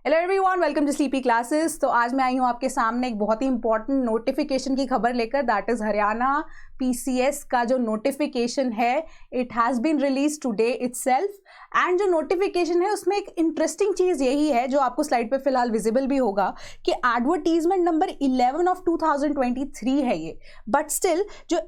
Hello everyone, welcome to Sleepy Classes. तो आज मैं आई हूँ आपके सामने एक बहुत ही इंपॉर्टेंट नोटिफिकेशन की खबर लेकर। दैट इज हरियाणा PCS का जो नोटिफिकेशन है, it has been release today itself. And जो नोटिफिकेशन है उसमें एक इंटरेस्टिंग चीज़ यही है, जो आपको स्लाइड पे फिलहाल विजिबल भी होगा, कि एडवर्टीजमेंट नंबर 11 ऑफ 2023 है ये। बट स्टिल जो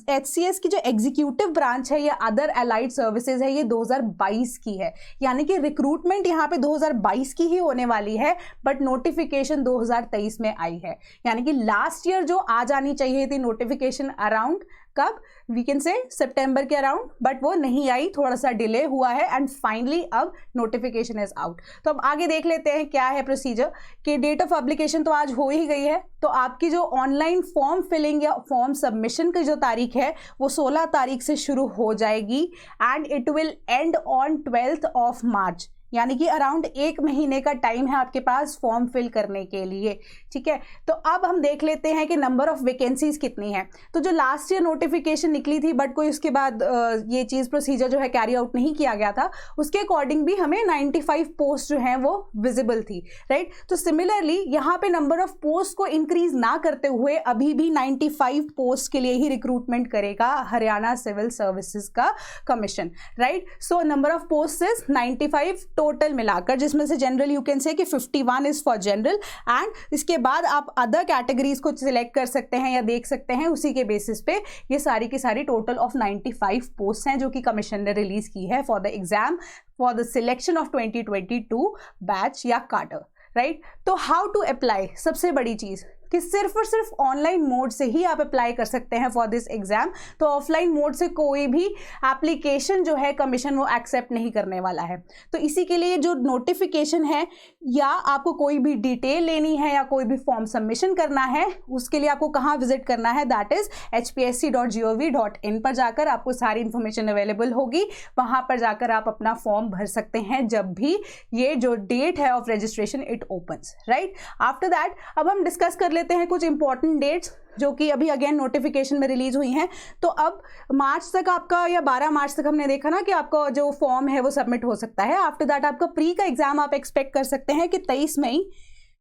HCS की जो एग्जीक्यूटिव ब्रांच है या अदर एलाइड सर्विसेज है, ये 2022 की है। यानी कि रिक्रूटमेंट यहाँ पे 2022 की ही होने वाली है, बट नोटिफिकेशन 2023 में आई है। यानी कि लास्ट ईयर जो आ जानी चाहिए थी नोटिफिकेशन अराउंड कब, वी कैन से सितंबर के अराउंड, बट वो नहीं आई, थोड़ा सा डिले हुआ है एंड फाइनली अब नोटिफिकेशन इज आउट। तो अब आगे देख लेते हैं क्या है प्रोसीजर। कि डेट ऑफ एप्लीकेशन तो आज हो ही गई है, तो आपकी जो ऑनलाइन फॉर्म फिलिंग या फॉर्म सबमिशन की जो तारीख है वो 16 तारीख से शुरू हो जाएगी and it will and on 12th of March. यानी कि अराउंड 1 महीने का टाइम है आपके पास फॉर्म फिल करने के लिए। ठीक है, तो अब हम देख लेते हैं कि नंबर ऑफ वैकेंसीज कितनी है। तो जो लास्ट ईयर नोटिफिकेशन निकली थी, बट कोई उसके बाद ये चीज़ प्रोसीजर जो है कैरी आउट नहीं किया गया था, उसके अकॉर्डिंग भी हमें 95 पोस्ट जो हैं वो विजिबल थी, राइट। तो सिमिलरली यहाँ पे नंबर ऑफ पोस्ट को इंक्रीज ना करते हुए अभी भी 95 पोस्ट के लिए ही रिक्रूटमेंट करेगा हरियाणा सिविल सर्विसेज का commission, right. So number of post is 95 total मिलाकर, जिसमें से जनरल यू कैन से कि 51 इज फॉर जनरल, एंड इसके बाद आप अदर कैटेगरीज को सिलेक्ट कर सकते हैं या देख सकते हैं। उसी के बेसिस पे ये सारी की सारी टोटल ऑफ 95 पोस्ट हैं जो कि कमीशन ने रिलीज की है for the exam for the selection of 2022 batch या कार्टर, राइट। तो हाउ टू अप्लाई, सबसे बड़ी चीज कि सिर्फ और सिर्फ ऑनलाइन मोड से ही आप अप्लाई कर सकते हैं फॉर दिस एग्जाम। तो ऑफलाइन मोड से कोई भी एप्लीकेशन जो है कमीशन वो एक्सेप्ट नहीं करने वाला है। तो इसी के लिए जो नोटिफिकेशन है, या आपको कोई भी डिटेल लेनी है या कोई भी फॉर्म सबमिशन करना है, उसके लिए आपको कहाँ विजिट करना है, दैट इज hpsc.gov.in पर जाकर आपको सारी इंफॉर्मेशन अवेलेबल होगी। वहाँ पर जाकर आप अपना फॉर्म भर सकते हैं जब भी ये जो डेट है of registration it opens, right. After that अब हम डिस्कस कर लेते हैं कुछ इंपॉर्टेंट डेट्स जो कि अभी अगेन नोटिफिकेशन में रिलीज हुई हैं। तो अब मार्च तक आपका, या 12 मार्च तक हमने देखा ना कि आपका जो फॉर्म है वो सबमिट हो सकता है। आफ्टर दैट आपका प्री का एग्जाम आप एक्सपेक्ट कर सकते हैं कि 23 मई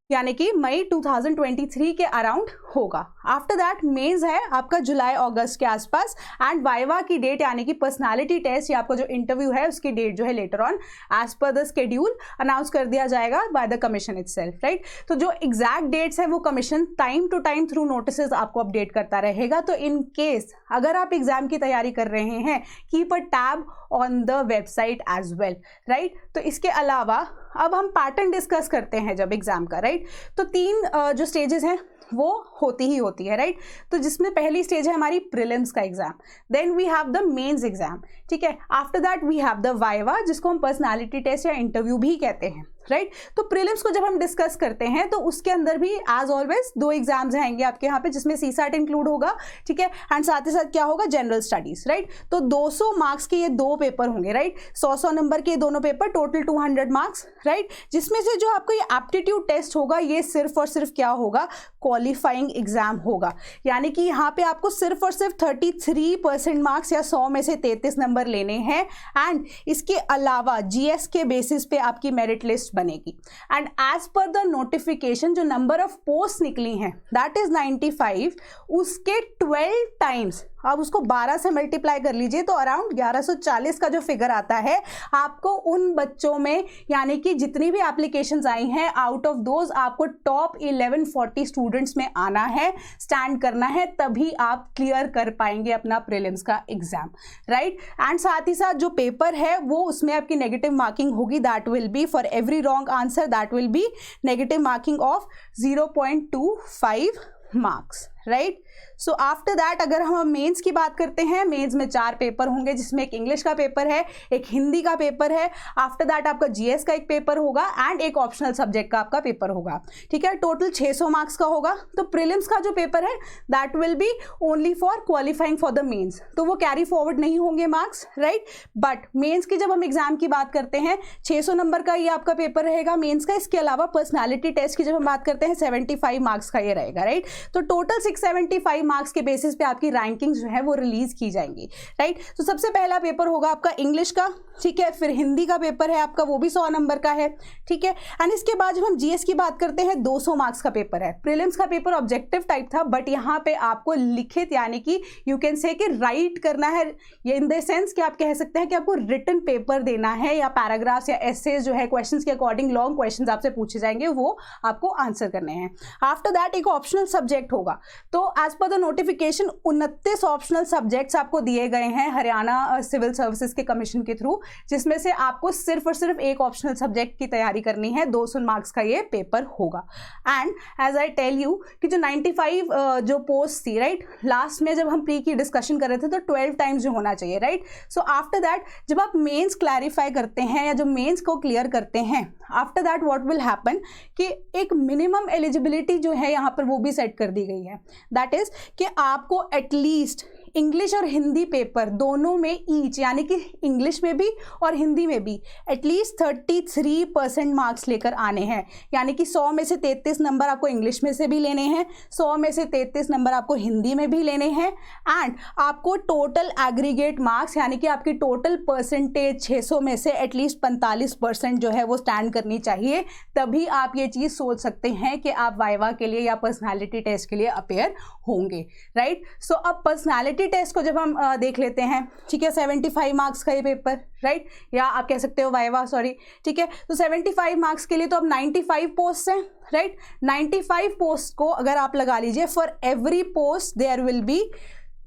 यानी कि मई 2023 के अराउंड होगा। आफ्टर दैट मेंस है आपका जुलाई अगस्त के आसपास, एंड वाइवा की डेट यानी कि पर्सनालिटी टेस्ट या आपका जो इंटरव्यू है उसकी डेट जो है later on as per the schedule announce कर दिया जाएगा by the commission itself, right. तो जो एग्जैक्ट डेट्स है वो commission time to time through notices आपको अपडेट करता रहेगा। तो इन केस अगर आप एग्जाम की तैयारी कर रहे हैं, keep a tab on the website as well, right. तो इसके अलावा अब हम पैटर्न डिस्कस करते हैं जब एग्जाम का, राइट। तो 3 जो स्टेजेस हैं वो होती ही होती है, राइट। तो जिसमें पहली स्टेज है हमारी प्रीलिम्स का exam, then we have the mains exam, ठीक है। After that we have the viva, जिसको हम पर्सनालिटी टेस्ट या इंटरव्यू भी कहते हैं, राइट। तो प्रीलिम्स को जब हम डिस्कस करते हैं तो उसके अंदर भी एज ऑलवेज 2 एग्जाम्स आएंगे आपके यहाँ पे, जिसमें CSAT इंक्लूड होगा, ठीक है। एंड साथ ही साथ क्या होगा, जनरल स्टडीज, राइट। तो 200 मार्क्स के ये 2 पेपर होंगे, राइट। 100 नंबर के दोनों पेपर, टोटल 200 मार्क्स, राइट। जिसमें से जो आपको ये एप्टीट्यूड टेस्ट होगा ये सिर्फ और सिर्फ क्या होगा, क्वालिफाइंग एग्जाम होगा। यानी कि यहाँ पे आपको सिर्फ और सिर्फ 33% मार्क्स या 100 में से 33 नंबर लेने हैं। एंड इसके अलावा GS के बेसिस पे आपकी मेरिट लिस्ट बनेगी। And as per the notification जो नंबर ऑफ पोस्ट निकली हैं दैट इज 95, उसके 12 टाइम्स, अब उसको 12 से मल्टीप्लाई कर लीजिए तो अराउंड 1140 का जो फिगर आता है आपको उन बच्चों में, यानी कि जितनी भी एप्लीकेशंस आई हैं आउट ऑफ दोज आपको टॉप 1140 स्टूडेंट्स में आना है, स्टैंड करना है, तभी आप क्लियर कर पाएंगे अपना प्रीलिम्स का एग्जाम, राइट। एंड साथ ही साथ जो पेपर है वो उसमें आपकी नेगेटिव मार्किंग होगी, that will B for every wrong answer that will B negative marking of 0.25 marks, right. So after that अगर हम मेंस की बात करते हैं, मेंस में 4 पेपर होंगे, जिसमें एक इंग्लिश का पेपर है, एक हिंदी का पेपर है, आफ्टर दैट आपका GS का एक पेपर होगा एंड एक ऑप्शनल सब्जेक्ट का आपका पेपर होगा, ठीक है। टोटल 600 मार्क्स का होगा। तो प्रीलिम्स का जो पेपर है that will be only for qualifying for the mains, तो वो कैरी फॉरवर्ड नहीं होंगे मार्क्स, राइट। बट मेंस की जब हम एग्जाम की बात करते हैं 600 नंबर का ये आपका पेपर रहेगा मेंस का। इसके अलावा पर्सनैलिटी टेस्ट की जब हम बात करते हैं 75 मार्क्स का ये रहेगा, राइट। तो टोटल 675 मार्क्स के बेसिस पे आपकी रैंकिंग जो है वो रिलीज की जाएंगी, राइट। तो सबसे पहला पेपर होगा आपका इंग्लिश का, ठीक है, फिर हिंदी का पेपर है आपका, वो भी 100 नंबर का है, ठीक है। एंड इसके बाद जब हम जीएस की बात करते हैं 200 मार्क्स का पेपर है। प्रीलिम्स का पेपर ऑब्जेक्टिव टाइप था, बट यहाँ पे आपको लिखित यानी कि यू कैन से कि राइट करना है, ये इन द सेंस कि आप कह सकते हैं कि आपको रिटन पेपर देना है, या पैराग्राफ्स या एसेज जो है क्वेश्चंस के अकॉर्डिंग लॉन्ग क्वेश्चंस आपसे पूछे जाएंगे, वो आपको आंसर करने हैं। आफ्टर दैट एक ऑप्शनल सब्जेक्ट होगा। तो as per the notification 29 optional subjects आपको दिए गए हैं हरियाणा सिविल सर्विसेज के कमीशन के थ्रू, जिसमें से आपको सिर्फ और सिर्फ एक ऑप्शनल सब्जेक्ट की तैयारी करनी है। 200 मार्क्स का ये पेपर होगा। And as I tell you कि जो 95 जो पोस्ट थी, राइट, लास्ट में जब हम प्री की डिस्कशन कर रहे थे तो 12 टाइम्स जो होना चाहिए, राइट। सो आफ्टर दैट जब आप मेंस क्लैरिफाई करते हैं या जो मेंस को क्लियर करते हैं, after that what will happen कि एक मिनिमम एलिजिबिलिटी जो है यहाँ पर वो भी सेट कर दी गई है। दैट इज कि आपको एटलीस्ट इंग्लिश और हिंदी पेपर दोनों में ईच, यानी कि इंग्लिश में भी और हिंदी में भी एटलीस्ट 33% मार्क्स लेकर आने हैं। यानी कि 100 में से 33 नंबर आपको इंग्लिश में से भी लेने हैं, 100 में से 33 नंबर आपको हिंदी में भी लेने हैं, एंड आपको टोटल एग्रीगेट मार्क्स यानी कि आपकी टोटल परसेंटेज 600 में से एटलीस्ट 45% जो है वो स्टैंड करनी चाहिए। तभी आप ये चीज़ सोच सकते हैं कि आप वाइवा के लिए या पर्सनैलिटी टेस्ट के लिए अपेयर होंगे, राइट। सो अब पर्सनैलिटी टेस्ट को जब हम देख लेते हैं, ठीक है, 75 मार्क्स का ये पेपर, राइट, या आप कह सकते हो वाइवा, सॉरी, ठीक है। तो 75 मार्क्स के लिए तो अब 95 पोस्ट हैं, राइट। 95 पोस्ट को अगर आप लगा लीजिए, for every post there will be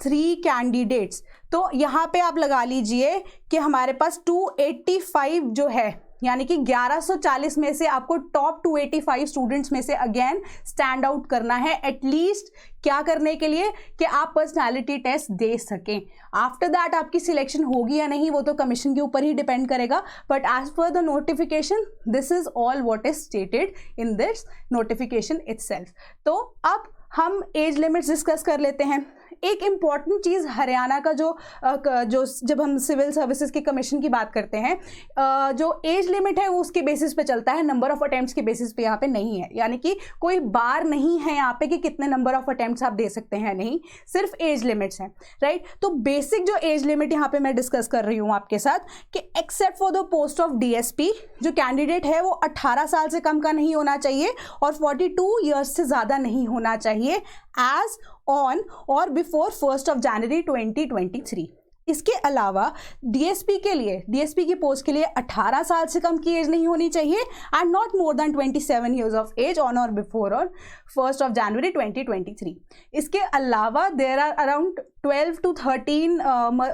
3 candidates. तो यहाँ पे आप लगा लीजिए कि हमारे पास 285 जो है, यानी कि 1140 में से आपको टॉप 285 स्टूडेंट्स में से अगेन स्टैंड आउट करना है, एटलीस्ट क्या करने के लिए कि आप पर्सनालिटी टेस्ट दे सकें। आफ्टर दैट आपकी सिलेक्शन होगी या नहीं वो तो कमीशन के ऊपर ही डिपेंड करेगा, but as per the notification this is all what is stated in this notification itself. तो अब हम एज लिमिट्स डिस्कस कर लेते हैं। एक इम्पॉर्टेंट चीज़ हरियाणा का जो जब हम सिविल सर्विसेज के कमीशन की बात करते हैं, जो एज लिमिट है वो उसके बेसिस पे चलता है, नंबर ऑफ अटेम्प्ट्स के बेसिस पे यहाँ पे नहीं है। यानी कि कोई बार नहीं है यहाँ पे कि कितने नंबर ऑफ अटेम्प्ट्स आप दे सकते हैं, नहीं, सिर्फ एज लिमिट्स हैं, राइट। तो बेसिक जो एज लिमिट यहाँ पे मैं डिस्कस कर रही हूँ आपके साथ कि except for the post of DSP जो कैंडिडेट है वो 18 साल से कम का नहीं होना चाहिए और 42 ईयर्स से ज़्यादा नहीं होना चाहिए as on or before 1 January 2023। इसके अलावा डीएसपी के लिए, डीएसपी की पोस्ट के लिए 18 साल से कम की एज नहीं होनी चाहिए and not more than 27 years of age on or before और 1 जनवरी 2023। इसके अलावा there are around 12 to 13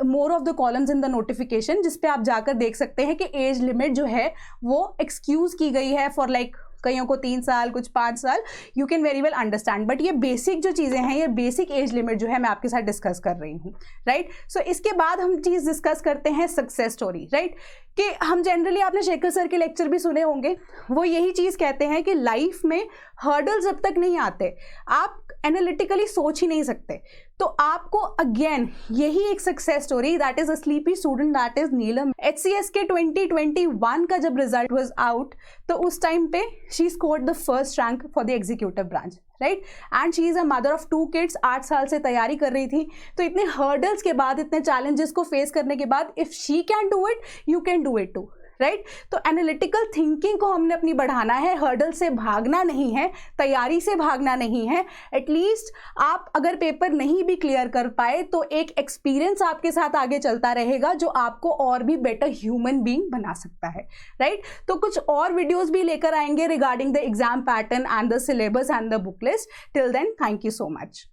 more of the columns in the notification, जिस पे आप जाकर देख सकते हैं कि एज लिमिट जो है वो एक्सक्यूज की गई है फॉर लाइक कईयों को 3 साल, कुछ 5 साल, you can very well understand. But ये बेसिक जो चीज़ें हैं, ये बेसिक एज लिमिट जो है मैं आपके साथ डिस्कस कर रही हूँ, राइट। सो इसके बाद हम चीज़ डिस्कस करते हैं सक्सेस स्टोरी, राइट। कि हम जनरली, आपने शेखर सर के लेक्चर भी सुने होंगे, वो यही चीज़ कहते हैं कि लाइफ में हर्डल जब तक नहीं आते आप एनालिटिकली सोच ही नहीं सकते। तो आपको अगेन यही एक success story, that is a sleepy student, that is Neelam. HCS के 2021 का जब रिजल्ट वाज आउट तो उस टाइम पे she scored the first rank for the executive branch, right. And she is a mother of 2 kids, 8 साल से तैयारी कर रही थी। तो इतने हर्डल्स के बाद, इतने चैलेंजेस को फेस करने के बाद, if she can do it, you can do it too, right. तो एनालिटिकल थिंकिंग को हमने अपनी बढ़ाना है, हर्डल से भागना नहीं है, तैयारी से भागना नहीं है। एटलीस्ट आप अगर पेपर नहीं भी क्लियर कर पाए तो एक एक्सपीरियंस आपके साथ आगे चलता रहेगा जो आपको और भी बेटर ह्यूमन बीइंग बना सकता है, राइट। तो कुछ और वीडियोस भी लेकर आएंगे regarding the exam pattern and the syllabus and the book list. Till then, thank you so much.